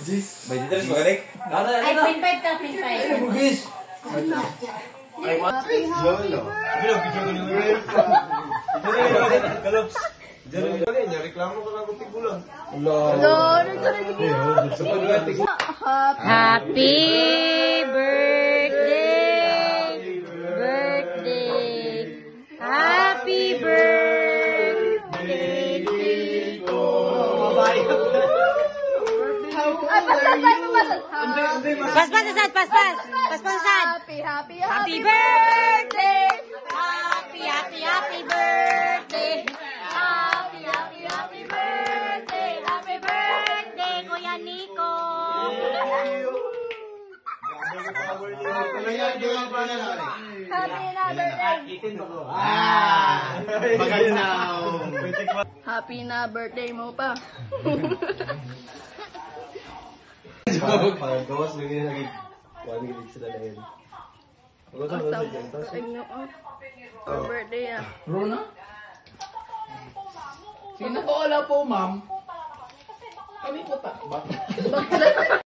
Jis. May dito rin magaling. Ay, 0.5 ka, 0.5. Ay, bugis. Ay, what? Jolo. Bilog, bigyan ko ni Will. Kalops. Jolo, niya reklamo ko lang ng tigulan. Happy birthday! Birthday! Happy birthday, Tito! Paspasan! Happy birthday! Happy birthday! Happy birthday! Happy birthday, Kuya Nico! Happy na birthday mo pa. Gawas lagi. Wani gilig sila dahil. Birthday ah. Rona? Sino ko wala po, ma'am? Kami po ta.